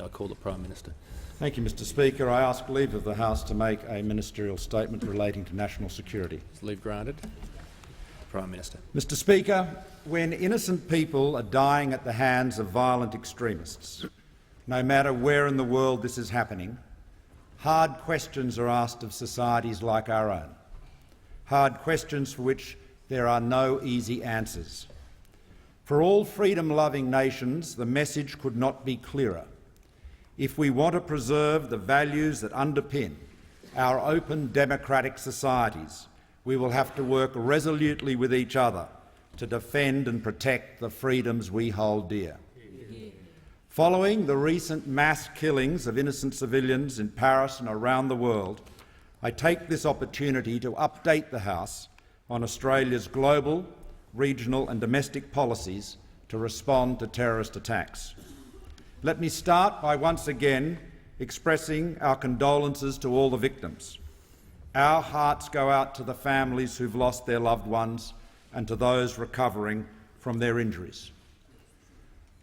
end, I call the Prime Minister. Thank you, Mr Speaker. I ask leave of the House to make a ministerial statement relating to national security. Is leave granted? Prime Minister. Mr Speaker, when innocent people are dying at the hands of violent extremists, no matter where in the world this is happening, hard questions are asked of societies like our own, hard questions for which there are no easy answers. For all freedom-loving nations, the message could not be clearer. If we want to preserve the values that underpin our open democratic societies, we will have to work resolutely with each other to defend and protect the freedoms we hold dear. Following the recent mass killings of innocent civilians in Paris and around the world, I take this opportunity to update the House on Australia's global, regional and domestic policies to respond to terrorist attacks. Let me start by once again expressing our condolences to all the victims. Our hearts go out to the families who've lost their loved ones and to those recovering from their injuries.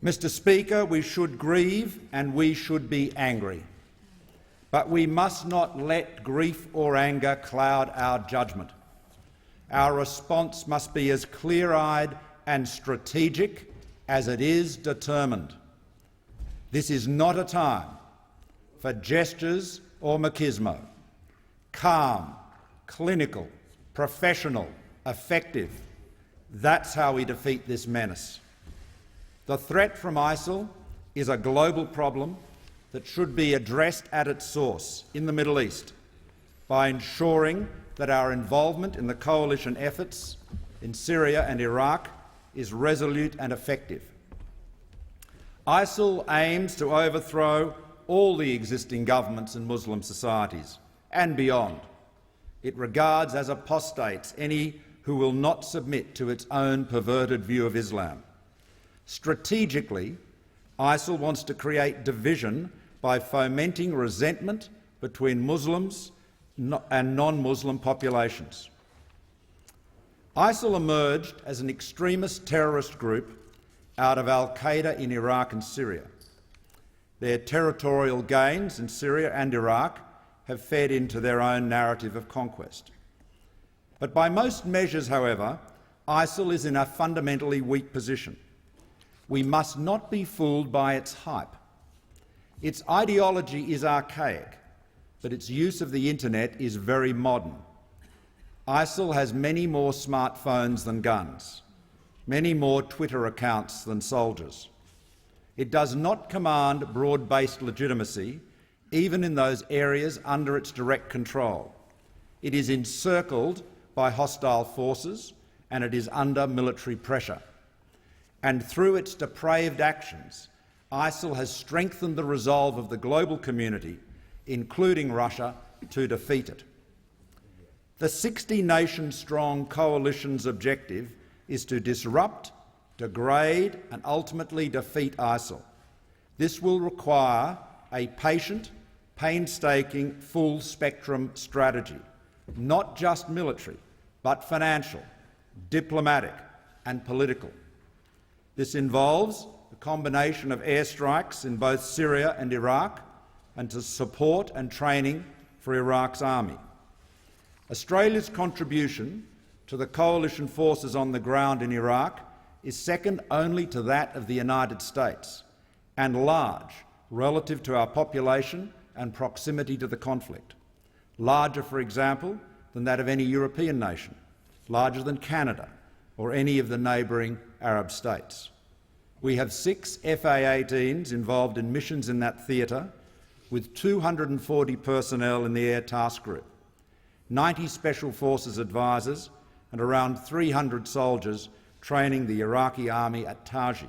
Mr Speaker, we should grieve and we should be angry, but we must not let grief or anger cloud our judgment. Our response must be as clear-eyed and strategic as it is determined. This is not a time for gestures or machismo. Calm, clinical, professional, effective. That's how we defeat this menace. The threat from ISIL is a global problem that should be addressed at its source in the Middle East by ensuring that our involvement in the coalition efforts in Syria and Iraq is resolute and effective. ISIL aims to overthrow all the existing governments in Muslim societies and beyond. It regards as apostates any who will not submit to its own perverted view of Islam. Strategically, ISIL wants to create division by fomenting resentment between Muslims and non-Muslim populations. ISIL emerged as an extremist terrorist group out of al-Qaeda in Iraq and Syria. Their territorial gains in Syria and Iraq have fed into their own narrative of conquest. But by most measures, however, ISIL is in a fundamentally weak position. We must not be fooled by its hype. Its ideology is archaic, but its use of the internet is very modern. ISIL has many more smartphones than guns, many more Twitter accounts than soldiers. It does not command broad-based legitimacy, even in those areas under its direct control. It is encircled by hostile forces and it is under military pressure. And through its depraved actions, ISIL has strengthened the resolve of the global community, including Russia, to defeat it. The 60-nation-strong coalition's objective is to disrupt, degrade and ultimately defeat ISIL. This will require a patient, painstaking, full-spectrum strategy, not just military, but financial, diplomatic and political. This involves a combination of airstrikes in both Syria and Iraq and to support and training for Iraq's army. Australia's contribution to the coalition forces on the ground in Iraq is second only to that of the United States and large relative to our population and proximity to the conflict. Larger, for example, than that of any European nation, larger than Canada or any of the neighbouring Arab states. We have 6 F-A-18s involved in missions in that theatre, with 240 personnel in the Air Task Group, 90 Special Forces advisors and around 300 soldiers training the Iraqi army at Taji.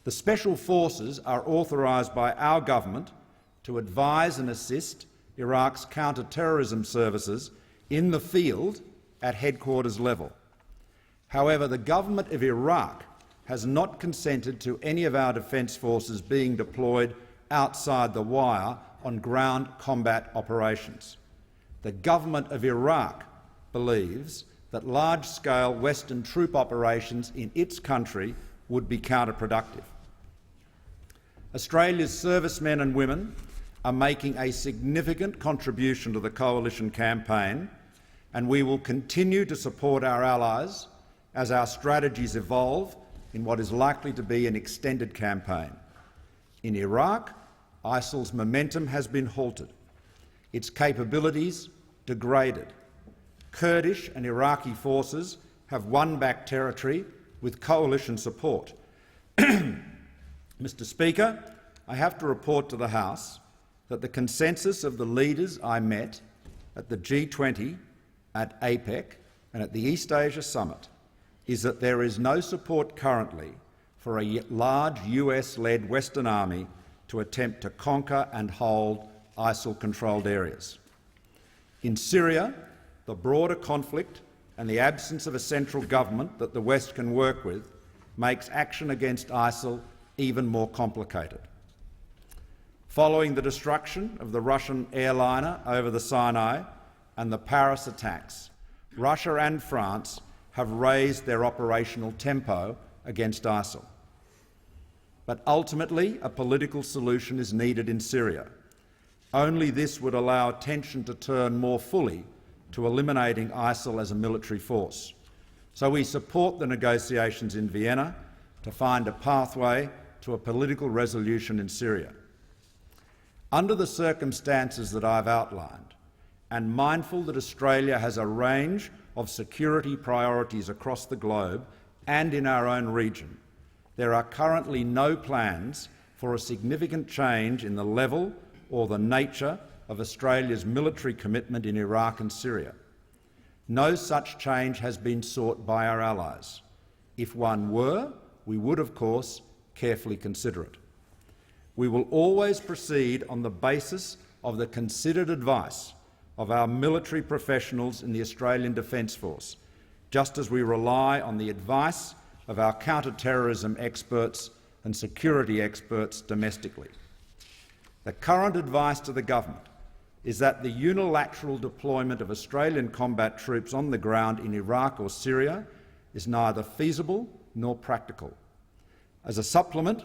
The Special Forces are authorised by our government to advise and assist Iraq's counter-terrorism services in the field at headquarters level. However, the government of Iraq has not consented to any of our defence forces being deployed outside the wire on ground combat operations. The government of Iraq believes that large-scale Western troop operations in its country would be counterproductive. Australia's servicemen and women are making a significant contribution to the coalition campaign, and we will continue to support our allies as our strategies evolve in what is likely to be an extended campaign. In Iraq, ISIL's momentum has been halted, its capabilities degraded. Kurdish and Iraqi forces have won back territory with coalition support. Mr Speaker, I have to report to the House that the consensus of the leaders I met at the G20, at APEC and at the East Asia Summit is that there is no support currently for a large US-led Western army to attempt to conquer and hold ISIL-controlled areas. In Syria, the broader conflict and the absence of a central government that the West can work with makes action against ISIL even more complicated. Following the destruction of the Russian airliner over the Sinai and the Paris attacks, Russia and France have raised their operational tempo against ISIL. But ultimately, a political solution is needed in Syria. Only this would allow attention to turn more fully to eliminating ISIL as a military force. So we support the negotiations in Vienna to find a pathway to a political resolution in Syria. Under the circumstances that I've outlined, and mindful that Australia has a range of security priorities across the globe and in our own region, there are currently no plans for a significant change in the level or the nature of Australia's military commitment in Iraq and Syria. No such change has been sought by our allies. If one were, we would, of course, carefully consider it. We will always proceed on the basis of the considered advice of our military professionals in the Australian Defence Force, just as we rely on the advice of our counter-terrorism experts and security experts domestically. The current advice to the government is that the unilateral deployment of Australian combat troops on the ground in Iraq or Syria is neither feasible nor practical. As a supplement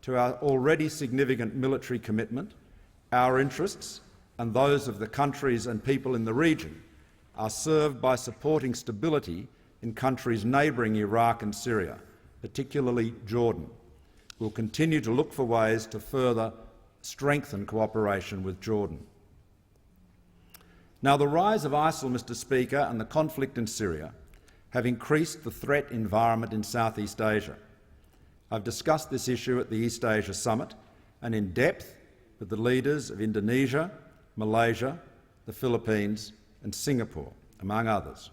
to our already significant military commitment, our interests and those of the countries and people in the region are served by supporting stability in countries neighbouring Iraq and Syria, particularly Jordan. We'll continue to look for ways to further strengthen cooperation with Jordan. Now, the rise of ISIL, Mr Speaker, and the conflict in Syria have increased the threat environment in Southeast Asia. I've discussed this issue at the East Asia Summit and in depth with the leaders of Indonesia, Malaysia, the Philippines and Singapore, among others.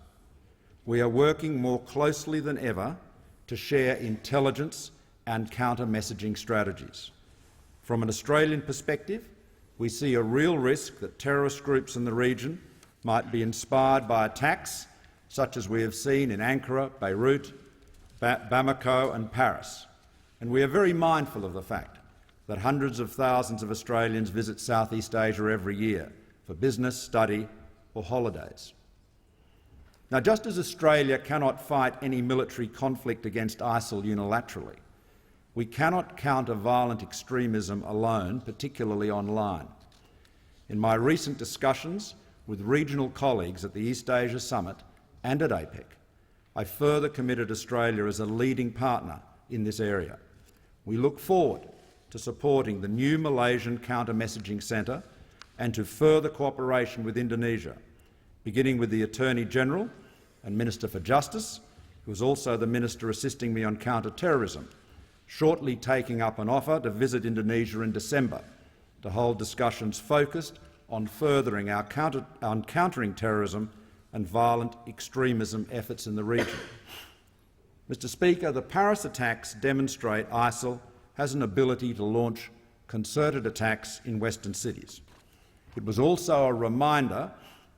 We are working more closely than ever to share intelligence and counter-messaging strategies. From an Australian perspective, we see a real risk that terrorist groups in the region might be inspired by attacks such as we have seen in Ankara, Beirut, Bamako and Paris. And we are very mindful of the fact that hundreds of thousands of Australians visit Southeast Asia every year for business, study or holidays. Now, just as Australia cannot fight any military conflict against ISIL unilaterally, we cannot counter violent extremism alone, particularly online. In my recent discussions with regional colleagues at the East Asia Summit and at APEC, I further committed Australia as a leading partner in this area. We look forward to supporting the new Malaysian Counter-Messaging Centre and to further cooperation with Indonesia, beginning with the Attorney-General and Minister for Justice, who is also the Minister assisting me on counter-terrorism, shortly taking up an offer to visit Indonesia in December to hold discussions focused on furthering our countering terrorism and violent extremism efforts in the region. Mr Speaker, the Paris attacks demonstrate ISIL has an ability to launch concerted attacks in Western cities. It was also a reminder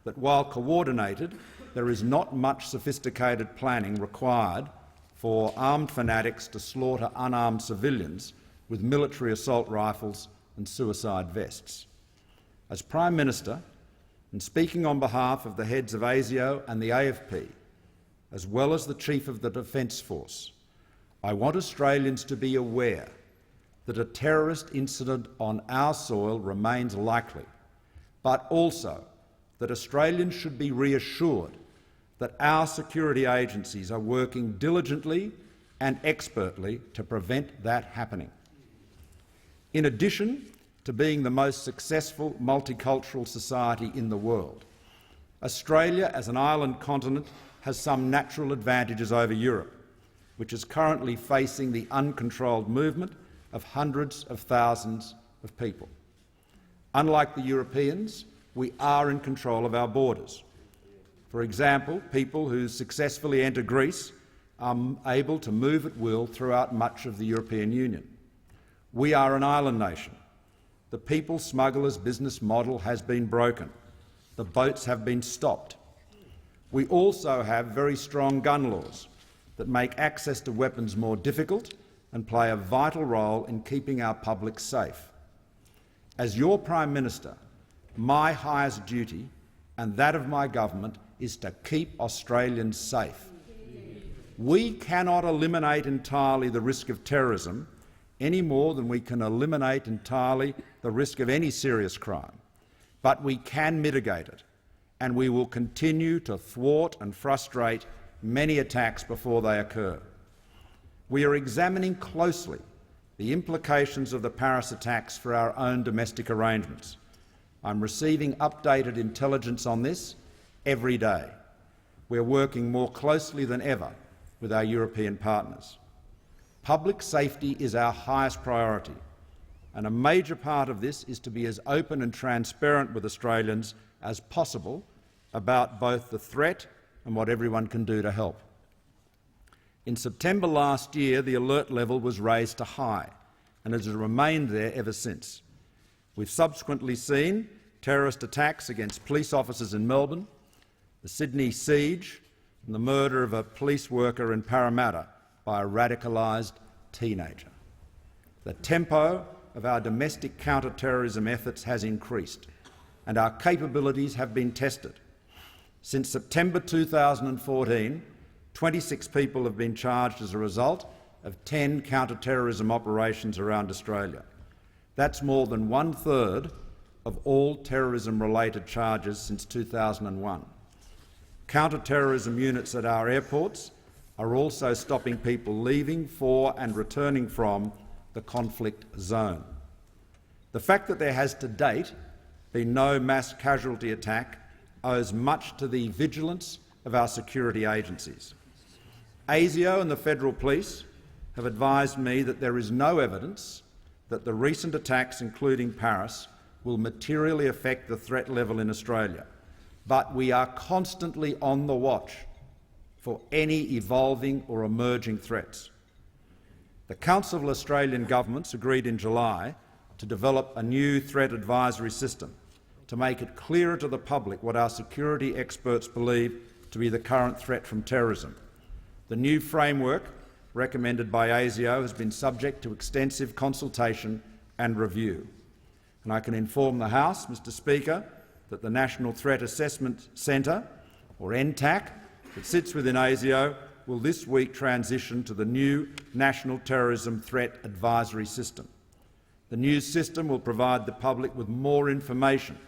that while coordinated, there is not much sophisticated planning required for armed fanatics to slaughter unarmed civilians with military assault rifles and suicide vests. As Prime Minister, and speaking on behalf of the heads of ASIO and the AFP, as well as the Chief of the Defence Force, I want Australians to be aware that a terrorist incident on our soil remains likely, but also that Australians should be reassured that our security agencies are working diligently and expertly to prevent that happening. In addition to being the most successful multicultural society in the world, Australia as an island continent has some natural advantages over Europe, which is currently facing the uncontrolled movement of hundreds of thousands of people. Unlike the Europeans, we are in control of our borders. For example, people who successfully enter Greece are able to move at will throughout much of the European Union. We are an island nation. The people smugglers' business model has been broken. The boats have been stopped. We also have very strong gun laws that make access to weapons more difficult and play a vital role in keeping our public safe. As your Prime Minister, my highest duty and that of my government is to keep Australians safe. We cannot eliminate entirely the risk of terrorism any more than we can eliminate entirely the risk of any serious crime, but we can mitigate it, and we will continue to thwart and frustrate many attacks before they occur. We are examining closely the implications of the Paris attacks for our own domestic arrangements. I'm receiving updated intelligence on this every day. We're working more closely than ever with our European partners. Public safety is our highest priority, and a major part of this is to be as open and transparent with Australians as possible about both the threat and what everyone can do to help. In September last year, the alert level was raised to high and has remained there ever since. We've subsequently seen terrorist attacks against police officers in Melbourne, the Sydney siege and the murder of a police worker in Parramatta by a radicalised teenager. The tempo of our domestic counter-terrorism efforts has increased, and our capabilities have been tested. Since September 2014, 26 people have been charged as a result of 10 counter-terrorism operations around Australia. That's more than 1/3 of all terrorism-related charges since 2001. Counter-terrorism units at our airports are also stopping people leaving for and returning from the conflict zone. The fact that there has to date been no mass casualty attack owes much to the vigilance of our security agencies. ASIO and the Federal Police have advised me that there is no evidence that the recent attacks, including Paris, will materially affect the threat level in Australia, but we are constantly on the watch for any evolving or emerging threats. The Council of Australian Governments agreed in July to develop a new threat advisory system to make it clearer to the public what our security experts believe to be the current threat from terrorism. The new framework, recommended by ASIO, has been subject to extensive consultation and review. And I can inform the House, Mr Speaker, that the National Threat Assessment Centre, or NTAC, that sits within ASIO, will this week transition to the new National Terrorism Threat Advisory System. The new system will provide the public with more information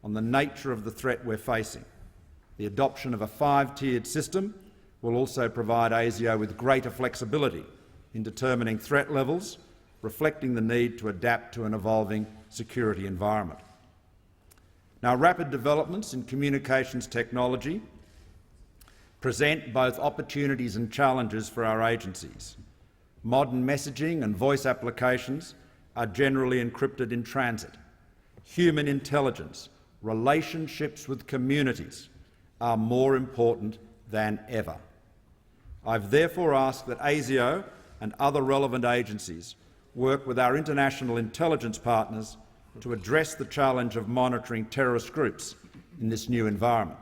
on the nature of the threat we're facing. The adoption of a 5-tiered system will also provide ASIO with greater flexibility in determining threat levels, reflecting the need to adapt to an evolving security environment. Now, rapid developments in communications technology present both opportunities and challenges for our agencies. Modern messaging and voice applications are generally encrypted in transit. Human intelligence, relationships with communities are more important than ever. I've therefore asked that ASIO and other relevant agencies work with our international intelligence partners to address the challenge of monitoring terrorist groups in this new environment.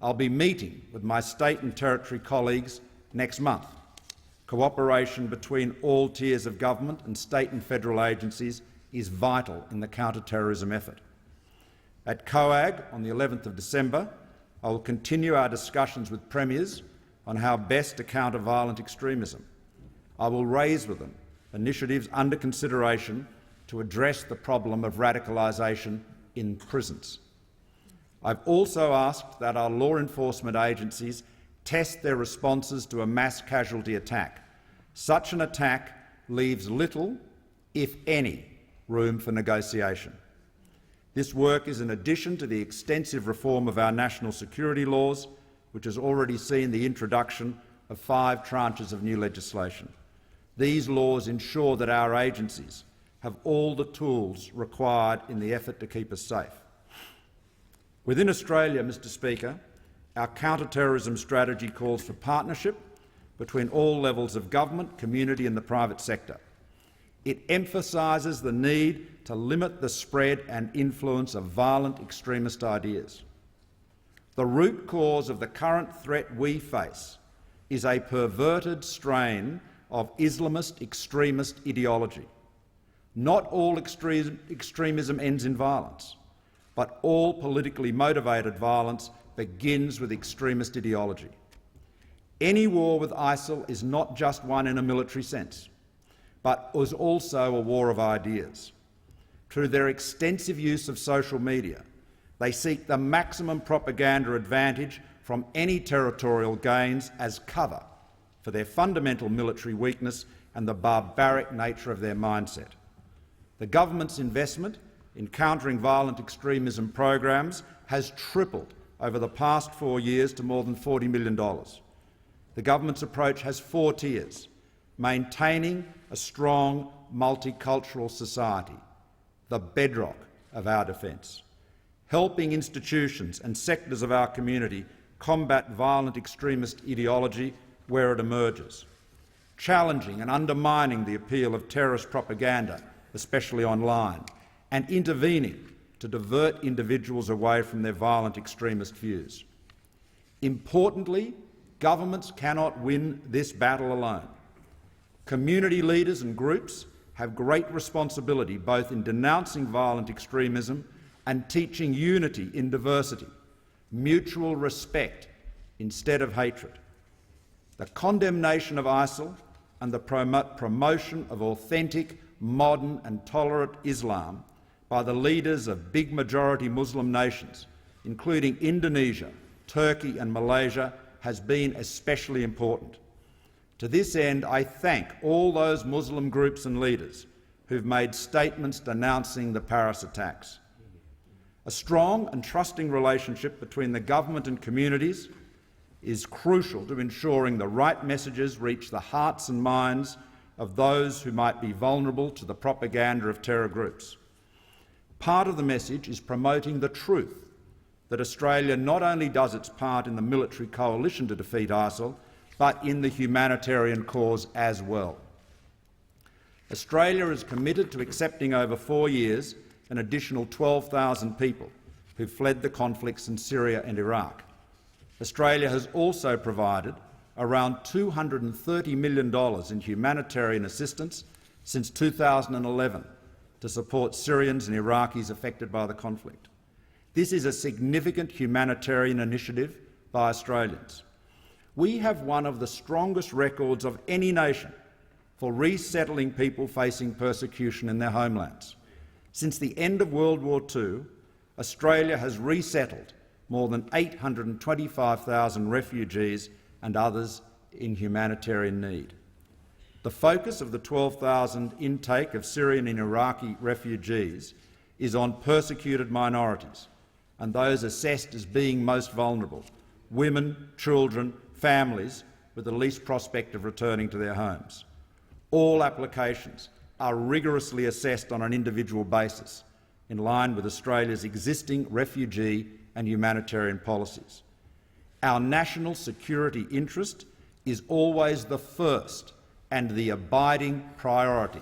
I'll be meeting with my state and territory colleagues next month. Cooperation between all tiers of government and state and federal agencies is vital in the counter-terrorism effort. At COAG on the 11th of December, I will continue our discussions with premiers on how best to counter violent extremism. I will raise with them initiatives under consideration to address the problem of radicalisation in prisons. I've also asked that our law enforcement agencies test their responses to a mass casualty attack. Such an attack leaves little, if any, room for negotiation. This work is in addition to the extensive reform of our national security laws, which has already seen the introduction of 5 tranches of new legislation. These laws ensure that our agencies have all the tools required in the effort to keep us safe. Within Australia, Mr Speaker, our counter-terrorism strategy calls for partnership between all levels of government, community and the private sector. It emphasises the need to limit the spread and influence of violent extremist ideas. The root cause of the current threat we face is a perverted strain of Islamist extremist ideology. Not all extremism ends in violence, but all politically motivated violence begins with extremist ideology. Any war with ISIL is not just one in a military sense, but is also a war of ideas. Through their extensive use of social media, they seek the maximum propaganda advantage from any territorial gains as cover for their fundamental military weakness and the barbaric nature of their mindset. The government's investment in countering violent extremism programs has tripled over the past 4 years to more than $40 million. The government's approach has 4 tiers: maintaining a strong multicultural society, the bedrock of our defence; helping institutions and sectors of our community combat violent extremist ideology where it emerges; challenging and undermining the appeal of terrorist propaganda, especially online; and intervening to divert individuals away from their violent extremist views. Importantly, governments cannot win this battle alone. Community leaders and groups have great responsibility both in denouncing violent extremism and teaching unity in diversity, mutual respect instead of hatred. The condemnation of ISIL and the promotion of authentic, modern and tolerant Islam by the leaders of big majority Muslim nations, including Indonesia, Turkey and Malaysia, has been especially important. To this end, I thank all those Muslim groups and leaders who've made statements denouncing the Paris attacks. A strong and trusting relationship between the government and communities is crucial to ensuring the right messages reach the hearts and minds of those who might be vulnerable to the propaganda of terror groups. Part of the message is promoting the truth that Australia not only does its part in the military coalition to defeat ISIL, but in the humanitarian cause as well. Australia is committed to accepting over 4 years an additional 12,000 people who fled the conflicts in Syria and Iraq. Australia has also provided around $230 million in humanitarian assistance since 2011 to support Syrians and Iraqis affected by the conflict. This is a significant humanitarian initiative by Australians. We have one of the strongest records of any nation for resettling people facing persecution in their homelands. Since the end of World War II, Australia has resettled more than 825,000 refugees and others in humanitarian need. The focus of the 12,000 intake of Syrian and Iraqi refugees is on persecuted minorities and those assessed as being most vulnerable: women, children, families with the least prospect of returning to their homes. All applications are rigorously assessed on an individual basis, in line with Australia's existing refugee and humanitarian policies. Our national security interest is always the first and the abiding priority.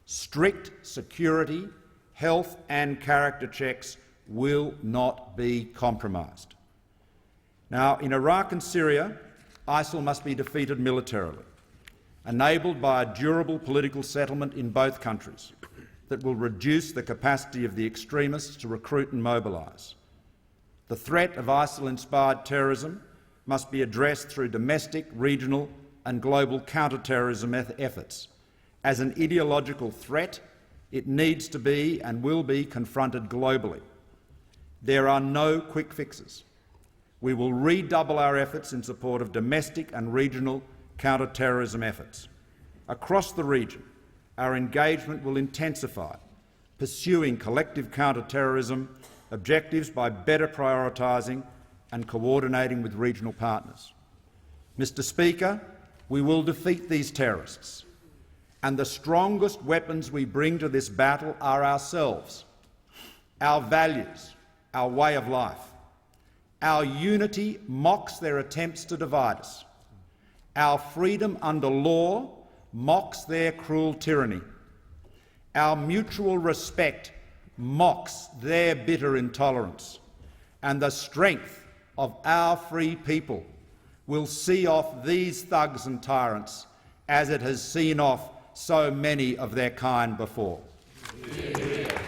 Strict security, health and character checks will not be compromised. Now, in Iraq and Syria, ISIL must be defeated militarily, enabled by a durable political settlement in both countries that will reduce the capacity of the extremists to recruit and mobilise. The threat of ISIL-inspired terrorism must be addressed through domestic, regional and global counter-terrorism efforts, As an ideological threat, it needs to be and will be confronted globally. There are no quick fixes. We will redouble our efforts in support of domestic and regional counter-terrorism efforts. Across the region, our engagement will intensify, pursuing collective counter-terrorism objectives by better prioritising and coordinating with regional partners. Mr. Speaker, we will defeat these terrorists, and the strongest weapons we bring to this battle are ourselves, our values, our way of life. Our unity mocks their attempts to divide us. Our freedom under law mocks their cruel tyranny. Our mutual respect mocks their bitter intolerance. And the strength of our free people will see off these thugs and tyrants as it has seen off so many of their kind before. Yeah.